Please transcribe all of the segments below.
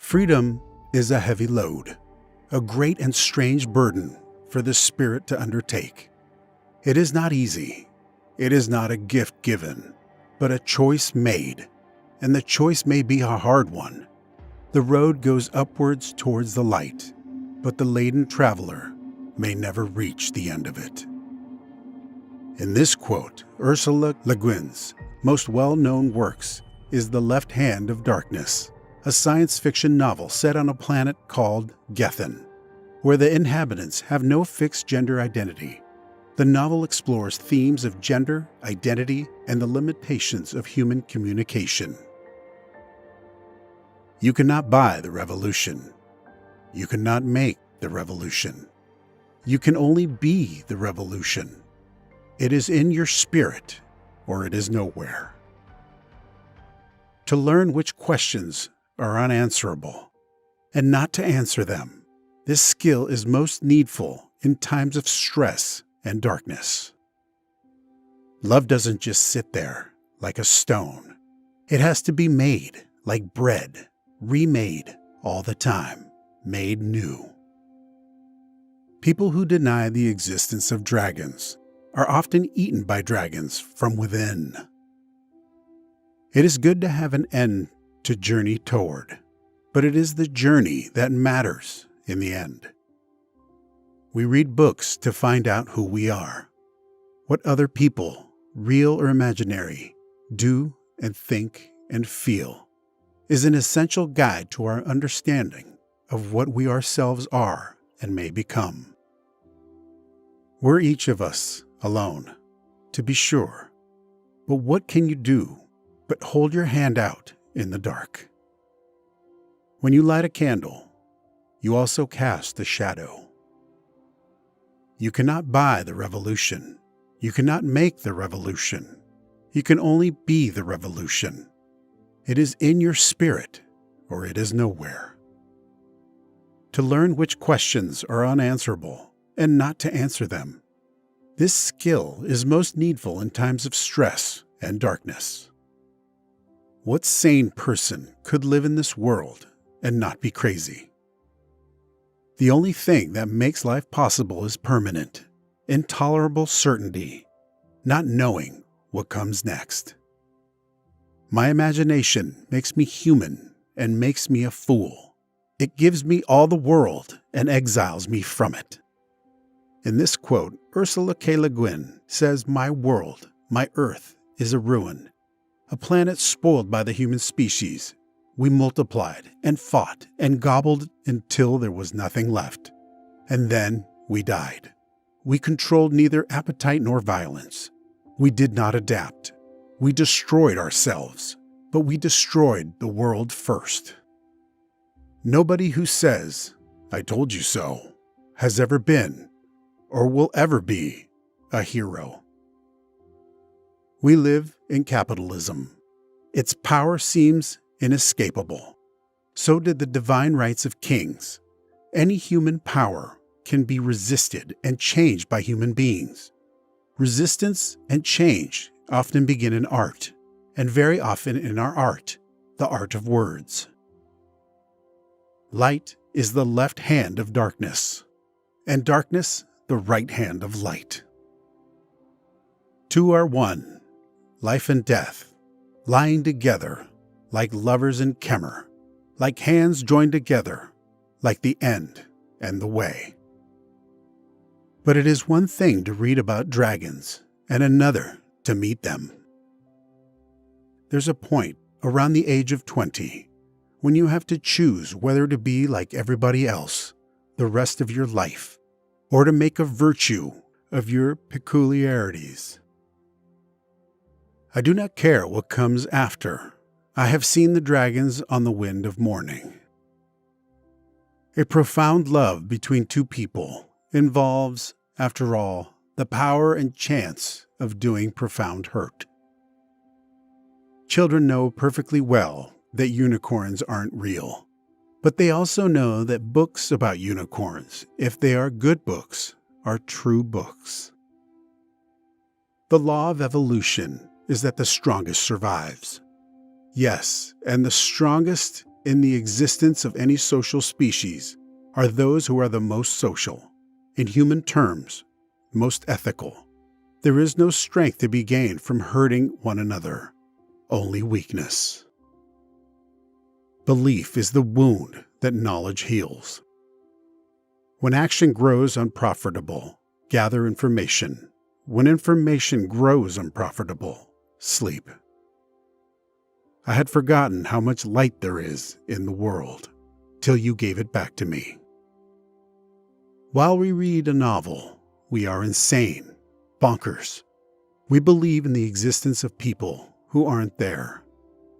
Freedom is a heavy load, a great and strange burden for the spirit to undertake. It is not easy. It is not a gift given, but a choice made, and the choice may be a hard one. The road goes upwards towards the light, but the laden traveler may never reach the end of it. In this quote, Ursula Le Guin's most well-known works is The Left Hand of Darkness, a science fiction novel set on a planet called Gethin, where the inhabitants have no fixed gender identity. The novel explores themes of gender, identity, and the limitations of human communication. You cannot buy the revolution. You cannot make the revolution. You can only be the revolution. It is in your spirit, or it is nowhere. To learn which questions are unanswerable, and not to answer them, this skill is most needful in times of stress and darkness. Love doesn't just sit there like a stone. It has to be made like bread, remade all the time, made new. People who deny the existence of dragons are often eaten by dragons from within. It is good to have an end to journey toward, but it is the journey that matters in the end. We read books to find out who we are, what other people, real or imaginary, do and think and feel is an essential guide to our understanding of what we ourselves are and may become. We're each of us alone, to be sure, but what can you do but hold your hand out in the dark? When you light a candle, you also cast a shadow. You cannot buy the revolution. You cannot make the revolution. You can only be the revolution. It is in your spirit, or it is nowhere. To learn which questions are unanswerable and not to answer them. This skill is most needful in times of stress and darkness. What sane person could live in this world and not be crazy? The only thing that makes life possible is permanent, intolerable certainty, not knowing what comes next. My imagination makes me human and makes me a fool. It gives me all the world and exiles me from it. In this quote, Ursula K. Le Guin says, "My world, my earth, is a ruin. A planet spoiled by the human species. We multiplied and fought and gobbled until there was nothing left. And then we died. We controlled neither appetite nor violence. We did not adapt. We destroyed ourselves, but we destroyed the world first." Nobody who says, "I told you so," has ever been, or will ever be, a hero. We live in capitalism. Its power seems inescapable. So did the divine rights of kings. Any human power can be resisted and changed by human beings. Resistance and change often begin in art, and very often in our art, the art of words. Light is the left hand of darkness, and darkness the right hand of light. Two are one, life and death, lying together, like lovers in Kemmer, like hands joined together, like the end and the way. But it is one thing to read about dragons, and another to meet them. There's a point around the age of 20 when you have to choose whether to be like everybody else the rest of your life, or to make a virtue of your peculiarities. I do not care what comes after. I have seen the dragons on the wind of morning. A profound love between two people involves, after all, the power and chance of doing profound hurt. Children know perfectly well that unicorns aren't real, but they also know that books about unicorns, if they are good books, are true books. The law of evolution is that the strongest survives. Yes, and the strongest in the existence of any social species are those who are the most social, in human terms, most ethical. There is no strength to be gained from hurting one another, only weakness. Belief is the wound that knowledge heals. When action grows unprofitable, gather information. When information grows unprofitable, sleep. I had forgotten how much light there is in the world till you gave it back to me. While we read a novel, we are insane, bonkers. We believe in the existence of people who aren't there.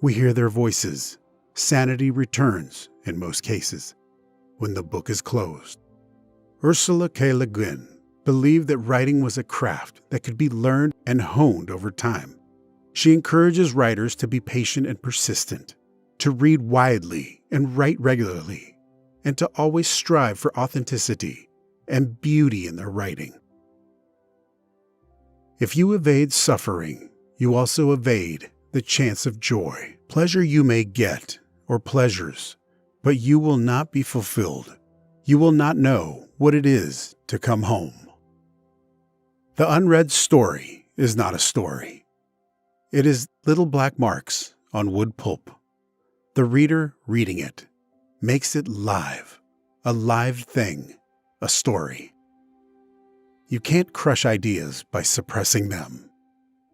We hear their voices. Sanity returns, in most cases, when the book is closed. Ursula K. Le Guin believed that writing was a craft that could be learned and honed over time. She encourages writers to be patient and persistent, to read widely and write regularly, and to always strive for authenticity and beauty in their writing. If you evade suffering, you also evade the chance of joy. Pleasure you may get, or pleasures, but you will not be fulfilled. You will not know what it is to come home. The unread story is not a story. It is little black marks on wood pulp. The reader reading it makes it live, a live thing, a story. You can't crush ideas by suppressing them.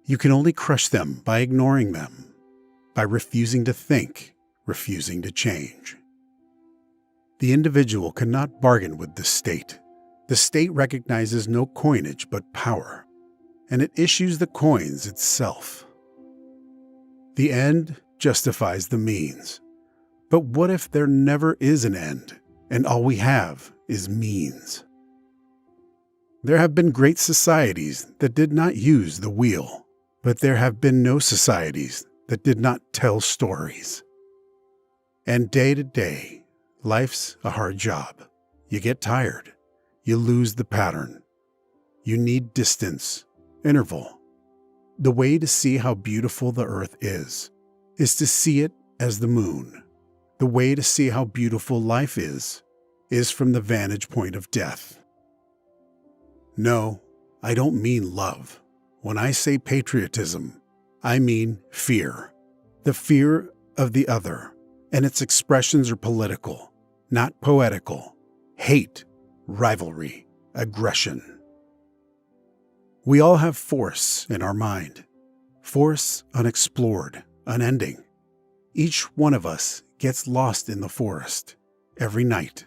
You can only crush them by ignoring them, by refusing to think, refusing to change. The individual cannot bargain with the state. The state recognizes no coinage but power, and it issues the coins itself. The end justifies the means. But what if there never is an end, and all we have is means? There have been great societies that did not use the wheel, but there have been no societies that did not tell stories. And day to day, life's a hard job. You get tired. You lose the pattern. You need distance, interval. The way to see how beautiful the earth is to see it as the moon. The way to see how beautiful life is from the vantage point of death. No, I don't mean love. When I say patriotism, I mean fear. The fear of the other, and its expressions are political, not poetical. Hate, rivalry, aggression. We all have force in our mind. Force unexplored, unending. Each one of us gets lost in the forest, every night,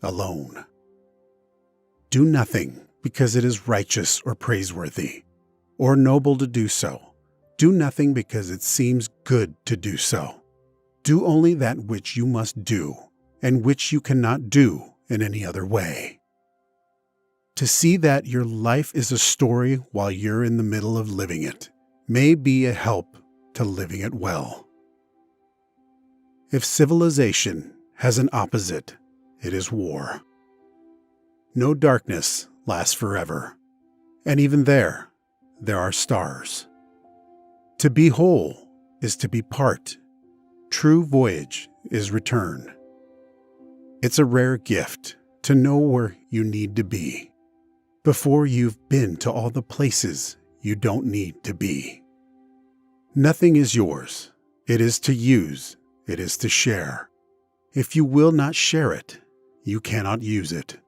alone. Do nothing because it is righteous or praiseworthy, or noble to do so. Do nothing because it seems good to do so. Do only that which you must do, and which you cannot do in any other way. To see that your life is a story while you're in the middle of living it may be a help to living it well. If civilization has an opposite, it is war. No darkness lasts forever, and even there are stars. To be whole is to be part. True voyage is return. It's a rare gift to know where you need to be before you've been to all the places you don't need to be. Nothing is yours. It is to use. It is to share. If you will not share it, you cannot use it.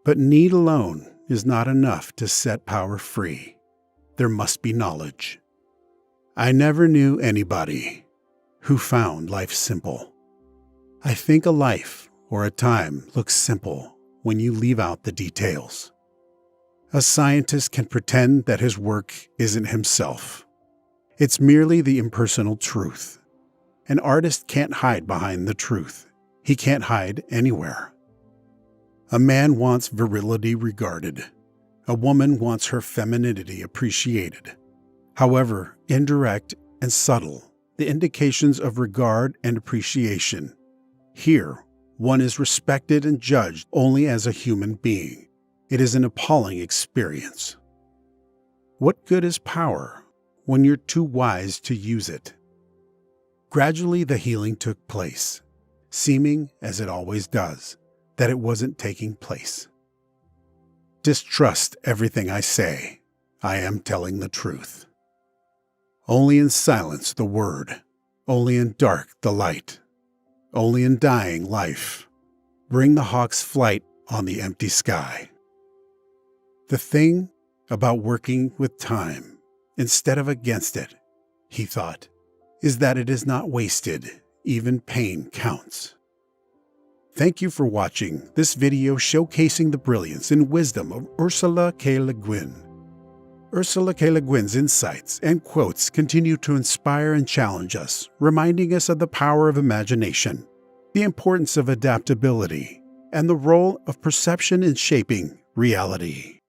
But need alone is not enough to set power free. There must be knowledge. I never knew anybody who found life simple. I think a life or a time looks simple when you leave out the details. A scientist can pretend that his work isn't himself. It's merely the impersonal truth. An artist can't hide behind the truth. He can't hide anywhere. A man wants virility regarded. A woman wants her femininity appreciated. However indirect and subtle the indications of regard and appreciation, here one is respected and judged only as a human being. It is an appalling experience. What good is power when you're too wise to use it? Gradually the healing took place, seeming, as it always does, that it wasn't taking place. Distrust everything I say. I am telling the truth. Only in silence the word, only in dark the light, only in dying life. Bring the hawk's flight on the empty sky. The thing about working with time instead of against it, he thought, is that it is not wasted. Even pain counts. Thank you for watching this video showcasing the brilliance and wisdom of Ursula K. Le Guin. Ursula K. Le Guin's insights and quotes continue to inspire and challenge us, reminding us of the power of imagination, the importance of adaptability, and the role of perception in shaping reality.